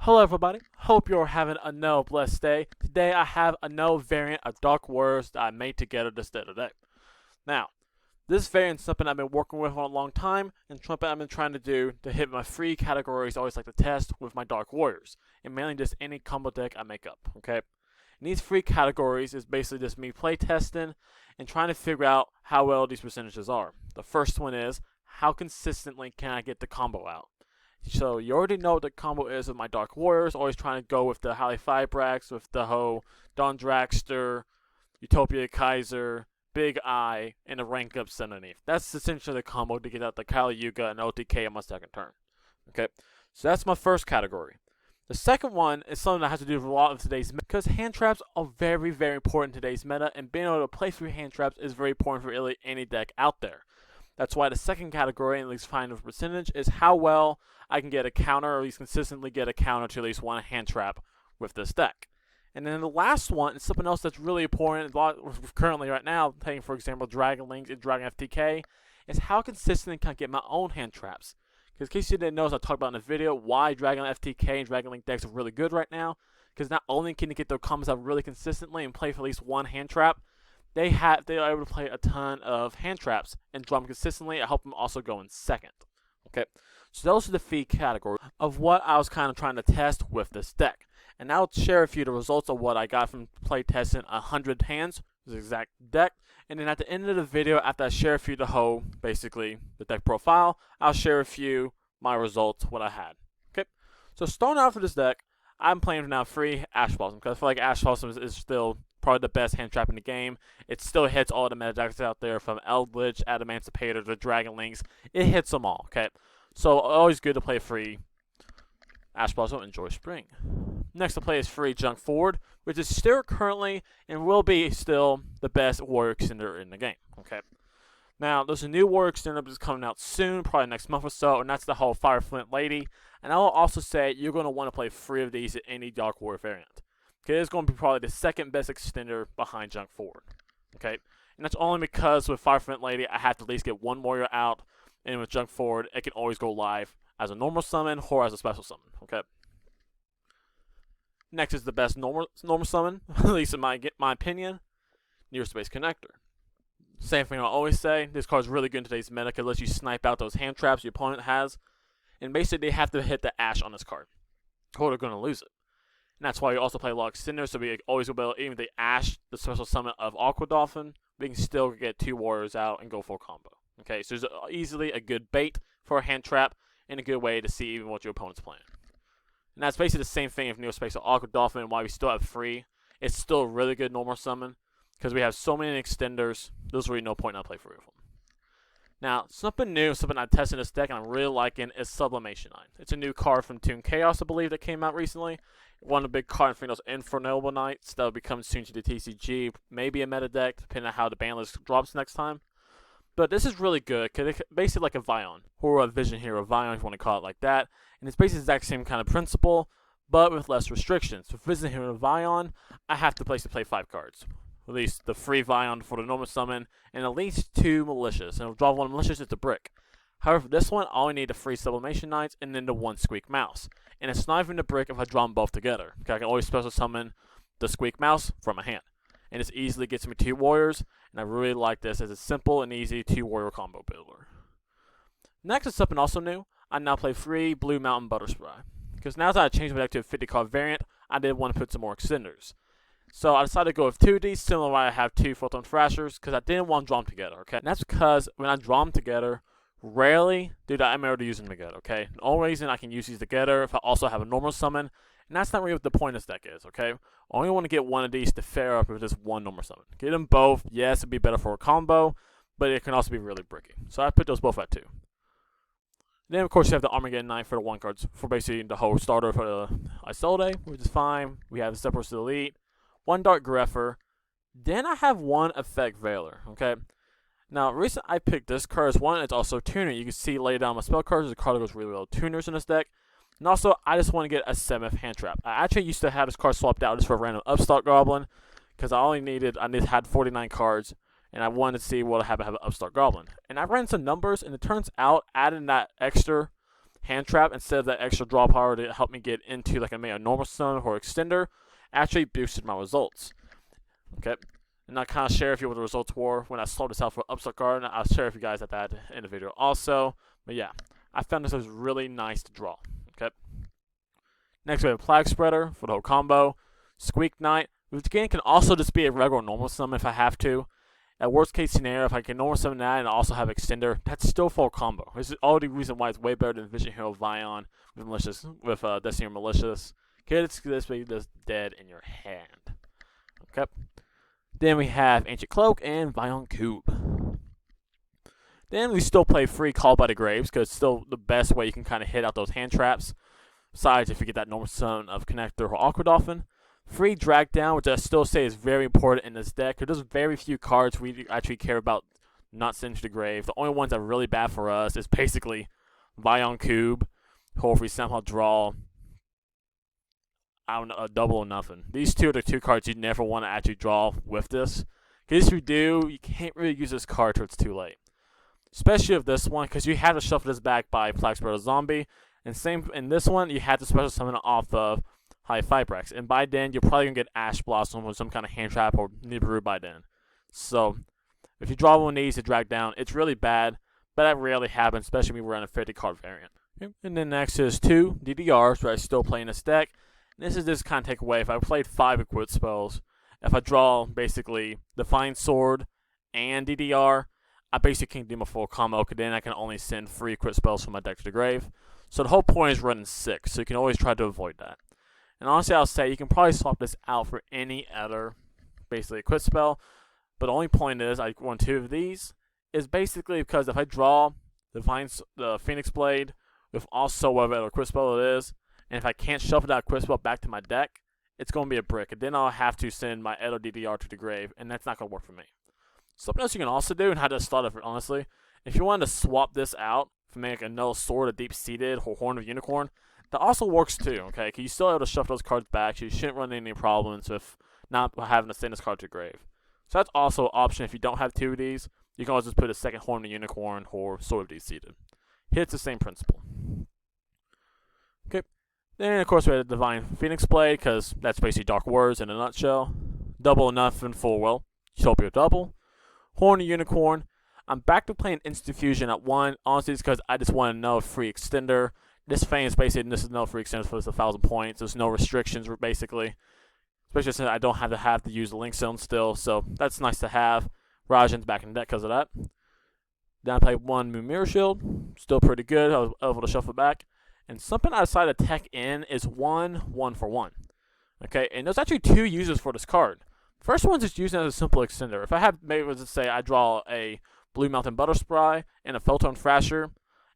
Hello everybody, hope you're having another blessed day. Today I have another variant of Dark Warriors that I made together this day today. Now, this variant is something I've been working with for a long time, and something I've been trying to do to hit my free categories I always like to test with my Dark Warriors, and mainly just any combo deck I make up, okay? And these free categories is basically just me play testing and trying to figure out how well these percentages are. The first one is, how consistently can I get the combo out? So you already know what the combo is with my Dark Warriors, always trying to go with the Holly Firebrax, with the whole Don Dragster, Utopia Kaiser, Big Eye, and the rank ups underneath. That's essentially the combo to get out the Kali Yuga and OTK on my second turn. Okay, so that's my first category. The second one is something that has to do with a lot of today's meta, because hand traps are very, very important in today's meta, and being able to play through hand traps is very important for really any deck out there. That's why the second category, at least final percentage, is how well I can get a counter, or at least consistently get a counter to at least one hand trap with this deck. And then the last one is something else that's really important, a lot currently right now, taking for example Dragon Link and Dragon FTK, is how consistently can I get my own hand traps. Because in case you didn't know, as I talked about in the video, why Dragon FTK and Dragon Link decks are really good right now. Because not only can you get their combos out really consistently and play for at least one hand trap, they are able to play a ton of hand traps and draw them consistently. I help them also go in second. Okay, so those are the free categories of what I was kind of trying to test with this deck. And I'll share with you the results of what I got from play testing 100 hands, this exact deck. And then at the end of the video, after I share with you the whole, basically, the deck profile, I'll share with you my results, what I had. Okay, so starting off with this deck, I'm playing now free Ash Blossom, because I feel like Ash Blossom is still probably the best hand trap in the game. It still hits all the meta decks out there, from Eldritch, Adamancipator to Dragon Links. It hits them all, okay? So always good to play free Ash Blossom. Enjoy spring. Next to play is free Junk Forward, which is still currently and will be still the best Warrior Extender in the game, okay? Now, there's a new Warrior Extender that's coming out soon, probably next month or so, and that's the whole Fire Flint Lady. And I will also say you're going to want to play 3 of these in any Dark Warrior variant. Okay, it's going to be probably the second best extender behind Junk Forward. Okay, and that's only because with Fire Flint Lady, I have to at least get one warrior out, and with Junk Forward, it can always go live as a normal summon or as a special summon. Okay. Next is the best normal summon, at least in my opinion, Near Space Connector. Same thing I always say. This card is really good in today's meta because it lets you snipe out those hand traps your opponent has, and basically they have to hit the Ash on this card, or they're going to lose it. And that's why you also play a lot of Extenders, so we always will be able, even the Ash, the special summon of Aqua Dolphin, we can still get 2 warriors out and go full combo. Okay, so it's easily a good bait for a hand trap and a good way to see even what your opponent's playing. And that's basically the same thing with Neo Space or Aqua Dolphin, and why we still have free. It's still a really good normal summon, because we have so many Extenders, there's really no point in not play free with them. Now, something new, something I'm testing this deck and I'm really liking is Sublimation 9. It's a new card from Toon Chaos, I believe, that came out recently. One of the big cards from those Infernal Knights that will be coming soon to the TCG. Maybe a meta deck, depending on how the ban list drops next time. But this is really good, because it's basically like a Vion, or a Vision Hero Vion, if you want to call it like that. And it's basically the exact same kind of principle, but with less restrictions. With Vision Hero Vion, I have to play 5 cards. At least the free Vion for the normal summon, and at least 2 Malicious. And if I draw 1 Malicious, it's a brick. However, for this one, I only need the free Sublimation Knights and then the 1 Squeak Mouse. And it's not even a brick if I draw them both together. Okay, I can always special summon the Squeak Mouse from my hand. And this easily gets me 2 warriors, and I really like this as a simple and easy 2 warrior combo builder. Next is something also new. I now play free Blue Mountain Butter Spray. Because now that I changed my deck to a 50 card variant, I did want to put some more extenders. So I decided to go with 2 of these, similar to why I have 2 Photon Thrashers, because I didn't want to draw them together, okay? And that's because when I draw them together, rarely do I'm able to use them together, okay? The only reason I can use these together if I also have a normal summon, and that's not really what the point of this deck is, okay? I only want to get 1 of these to fare up with just 1 normal summon. Get them both, yes, it'd be better for a combo, but it can also be really bricky. So I put those both at 2. Then, of course, you have the Armageddon Knight for the 1 cards, for basically the whole starter for the Isolde, which is fine. We have the Separatist Elite, 1 Dark Grepher. Then I have 1 Effect Veiler, okay? Now, reason I picked this card is 1, it's also Tuner. You can see laid down my spell cards, the card that goes really well with Tuners in this deck. And also, I just want to get a 7th hand trap. I actually used to have this card swapped out just for a random Upstart Goblin, because I had 49 cards, and I wanted to see what I have an Upstart Goblin. And I ran some numbers, and it turns out adding that extra hand trap instead of that extra draw power to help me get into like a normal summon or extender, actually boosted my results. Okay, and I kind of share with you what the results were when I sold this out for upstart card, and I'll share with you guys at that in the video also. But yeah, I found this was really nice to draw. Okay. Next we have Flag Spreader for the whole combo. Squeak Knight, which again can also just be a regular normal summon if I have to. At worst case scenario, if I can normal summon that and also have Extender, that's still full combo. This is all the reason why it's way better than Vision Hero Vion with Destiny Malicious. Okay, it's basically just dead in your hand. Okay. Then we have Ancient Cloak and Vion Cube. Then we still play free Call by the Graves because it's still the best way you can kind of hit out those hand traps. Besides, if you get that normal summon of Connector or Aqua Dolphin. Free Drag Down, which I still say is very important in this deck, because there's very few cards we actually care about not sending to the grave. The only ones that are really bad for us is basically Vion Cube, or if we somehow draw, I don't know, a double or nothing. These two are the two cards you never want to actually draw with this. Because if you do, you can't really use this card till it's too late. Especially with this one, because you have to shuffle this back by Flag Spreader Zombie. And same in this one, you have to special summon it off of High Fibrax, and by then you're probably gonna get Ash Blossom with some kind of hand trap or Nibiru by then. So if you draw one of these to drag down, it's really bad, but that rarely happens, especially when we run a 50 card variant. Okay. And then next is 2 DDRs, where I still play in this deck. And this is just kind of take away. If I played 5 equipped spells, if I draw basically Defiant Sword and DDR, I basically can't do my full combo, because then I can only send 3 equipped spells from my deck to the grave. So the whole point is running 6, so you can always try to avoid that. And honestly, I'll say you can probably swap this out for any other, basically, equip spell. But the only point is, I want 2 of these, is basically because if I draw the Phoenix Blade with also whatever equip spell it is, and if I can't shuffle that equip spell back to my deck, it's going to be a brick. And then I'll have to send my Edo DDR to the grave, and that's not going to work for me. Something else you can also do, and how to start it, honestly, if you wanted to swap this out for make another Sword of Deep-Seated or Horn of Unicorn, that also works too, okay? Because you still able to shuffle those cards back, so you shouldn't run into any problems with not having to send this card to the grave. So that's also an option if you don't have 2 of these. You can always just put a second Horn of Unicorn or Sword of Deep-Seated. Here it's the same principle. Okay. Then, of course, we have the Divine Phoenix Blade, because that's basically Dark Words in a nutshell. Double enough and full well. Utopia double. Horn of Unicorn. I'm back to playing Instant Fusion at 1. Honestly, it's because I just want to know a free extender. This fan is basically, this is no free extender for this 1,000 points. There's no restrictions, basically. Especially since I don't have to use the Link Zone still, so that's nice to have. Rajan's back in the deck because of that. Then I played 1 Moon Mirror Shield. Still pretty good. I was able to shuffle back. And something I decided to tech in is 1 for 1. Okay, and there's actually 2 uses for this card. First one's just using it as a simple extender. If I have, maybe let's say I draw a Blue Mountain Butterspry and a Photon Thrasher,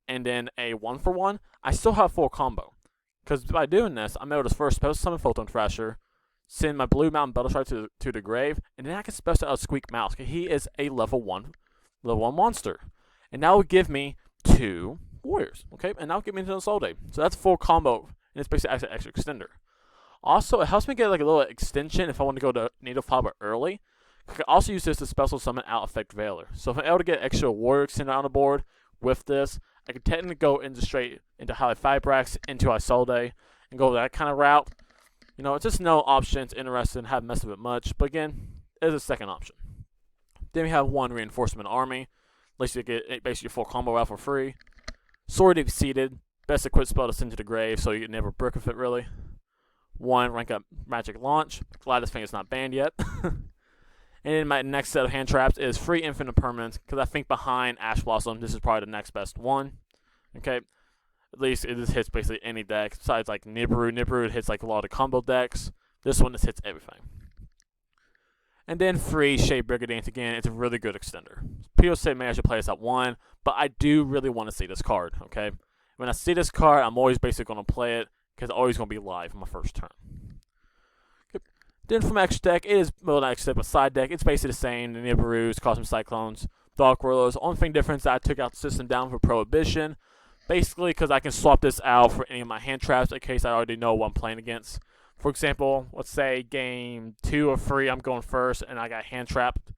and then a 1 for 1, I still have full combo. Because by doing this, I'm able to first special summon Photon Thrasher, send my Blue Mountain Butterfly to the grave, and then I can special out Squeak Mouse, because he is a level 1 monster. And that will give me 2 warriors, okay? And that will get me into the Soul Day. So that's full combo, and it's basically an extra extender. Also, it helps me get like a little extension if I want to go to Native Fiber early. I can also use this to special summon out Effect Veiler. So if I'm able to get extra warrior extender on the board with this, I can technically go straight into High Fibrax, into Isolde, and go that kind of route. You know, it's just no options interested in having messed with it much, but again, it is a second option. Then we have 1 Reinforcement Army. At least you get basically your full combo out for free. Sword Deep Seated, best equipped spell to send to the grave, so you can never brick with it really. 1 Rank Up Magic Launch. Glad this thing is not banned yet. And then my next set of hand traps is free Infinite Permanence, because I think behind Ash Blossom, this is probably the next best one. Okay, at least it just hits basically any deck, besides like Nibiru. Nibiru hits like a lot of combo decks. This one just hits everything. And then free Shade Brigandine. Again, it's a really good extender. People say maybe I should play this at 1, but I do really want to see this card, okay? When I see this card, I'm always basically going to play it, because it's always going to be live on my first turn. Then from extra deck, it is, well, not extra deck, but side deck, it's basically the same. The Nibiru's, Cosmic Cyclones, Dark Whirlers. Only thing difference that I took out the system down for Prohibition. Basically, because I can swap this out for any of my hand traps in case I already know what I'm playing against. For example, let's say game 2 or 3, I'm going first, and I got hand trapped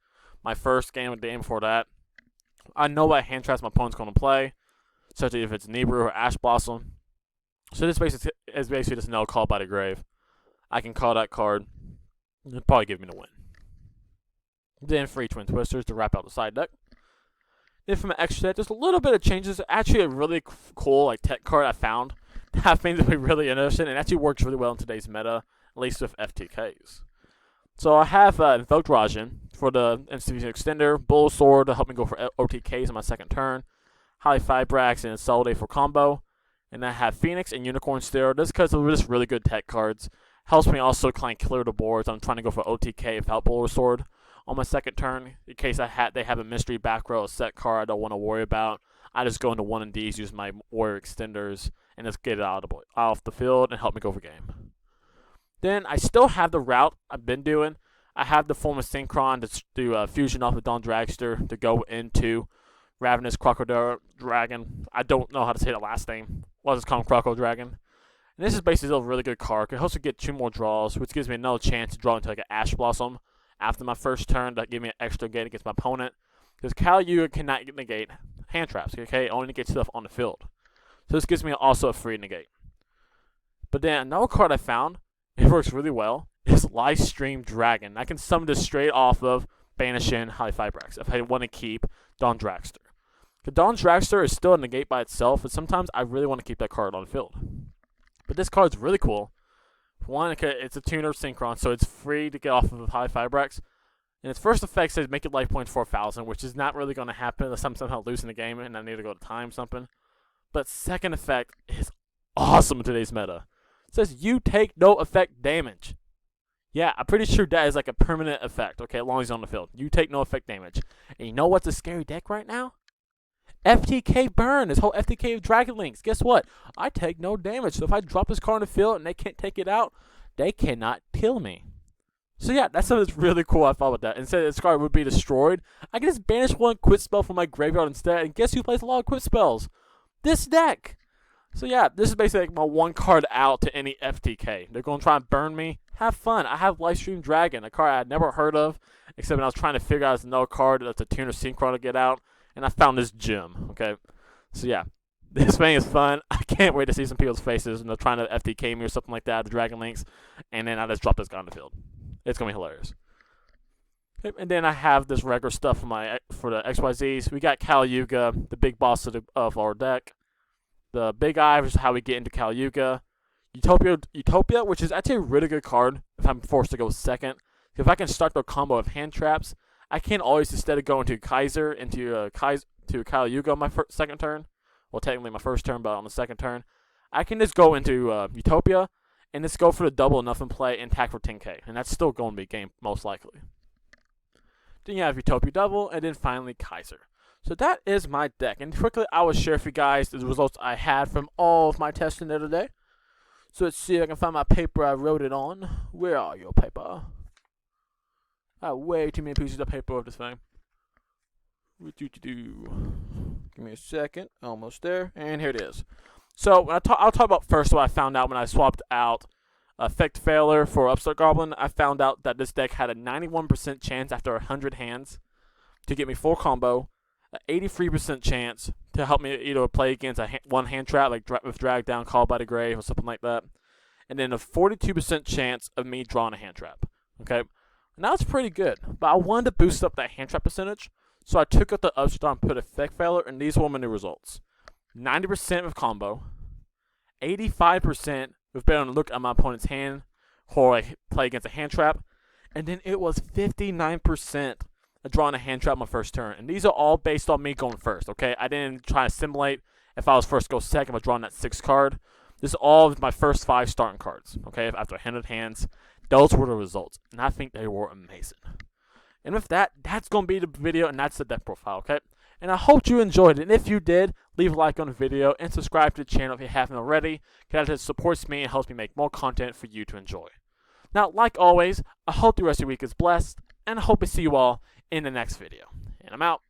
my first game or the game before that. I know what hand traps my opponent's going to play. such as if it's Nebrew or Ash Blossom. So this is basically just no call by the grave. I can call that card. It'll probably give me the win. Then free Twin Twisters to wrap out the side deck. Then from an extra set, just a little bit of changes. Actually, a really cool tech card I found that made me really interested, and actually works really well in today's meta, at least with FTKs. So I have Invoked Rajan for the Institution Extender, Bull Sword to help me go for OTKs on my second turn, High Fibrax and Solidate for combo, and I have Phoenix and Unicorn Steer. This because they're just really good tech cards. Helps me also kind of clear the boards. I'm trying to go for OTK without Bull Sword on my second turn. In case they have a mystery back row set card I don't want to worry about, I just go into 1 and Ds, use my Warrior Extenders, and just get it off the field and help me go for game. Then I still have the route I've been doing. I have the form of Synchron to do fusion off of Dawn Dragster to go into Ravenous Crocodile Dragon. I don't know how to say that last name. Well, just call him Crocodile Dragon. And this is basically a really good card. It helps me get 2 more draws, which gives me another chance to draw into like an Ash Blossom after my first turn. That gives me an extra gate against my opponent. Because Caliuga cannot negate hand traps. Okay, it only negates stuff on the field. So this gives me also a free negate. But then another card I found, it works really well, is Livestream Dragon. I can summon this straight off of Banishing High Fibrax if I want to keep Dawn Dragster. The Dawn Dragster is still a negate by itself, and sometimes I really want to keep that card on the field. But this card's really cool. One, it's a tuner Synchron, so it's free to get off of High Fibrax. And its first effect says make it life points 4,000, which is not really going to happen unless I'm somehow losing the game and I need to go to time something. But second effect is awesome in today's meta. It says you take no effect damage. Yeah, I'm pretty sure that is like a permanent effect, okay, as long as he's on the field. You take no effect damage. And you know what's a scary deck right now? FTK Burn, this whole FTK of Dragon Links. Guess what? I take no damage. So if I drop this card on the field and they can't take it out, they cannot kill me. So yeah, that's something that's really cool I thought with that. Instead this card would be destroyed, I can just banish 1 quit spell from my graveyard instead, and guess who plays a lot of quit spells? This deck! So yeah, this is basically like my 1 card out to any FTK. They're going to try and burn me. Have fun. I have Livestream Dragon, a card I had never heard of, except when I was trying to figure out another card that's a tuner Synchron to get out, and I found this gem, okay? So yeah, this thing is fun. I can't wait to see some people's faces when they're trying to FTK me or something like that, the Dragon Links, and then I just drop this guy on the field. It's going to be hilarious. Okay, and then I have this regular stuff for the XYZs. We got Caliuga, the big boss of our deck. The Big Eye, which is how we get into Caliuga. Utopia, which is actually a really good card if I'm forced to go second. If I can start the combo of hand traps, I can always, instead of going to Kaiser, to Caliuga on my second turn, well, technically my first turn, but on the second turn, I can just go into Utopia and just go for the double enough and play and attack for 10k. And that's still going to be game, most likely. Then you have Utopia Double, and then finally Kaiser. So that is my deck. And quickly, I will share for you guys the results I had from all of my testing the other day. So let's see if I can find my paper I wrote it on. Where are your paper? I have way too many pieces of paper of this thing. Give me a second. Almost there. And here it is. So I'll talk about first what I found out when I swapped out Effect Failure for Upstart Goblin. I found out that this deck had a 91% chance after 100 hands to get me full combo, an 83% chance to help me either play against one hand trap, like with Drag Down, Called by the Grave, or something like that, and then a 42% chance of me drawing a hand trap. Okay, and that's pretty good, but I wanted to boost up that hand trap percentage, so I took out the Upstart and put Effect Failure, and these were my new results. 90% with combo, 85% with better look at my opponent's hand, or I play against a hand trap, and then it was 59% of drawing a hand trap my first turn. And these are all based on me going first, okay? I didn't try to simulate if I was first go second by drawing that 6th card. This is all of my first 5 starting cards, okay? After 100 hands, those were the results, and I think they were amazing. And with that, that's going to be the video, and that's the deck profile, okay? And I hope you enjoyed it. And if you did, leave a like on the video and subscribe to the channel if you haven't already, because that supports me and helps me make more content for you to enjoy. Now, like always, I hope the rest of your week is blessed, and I hope to see you all in the next video. And I'm out.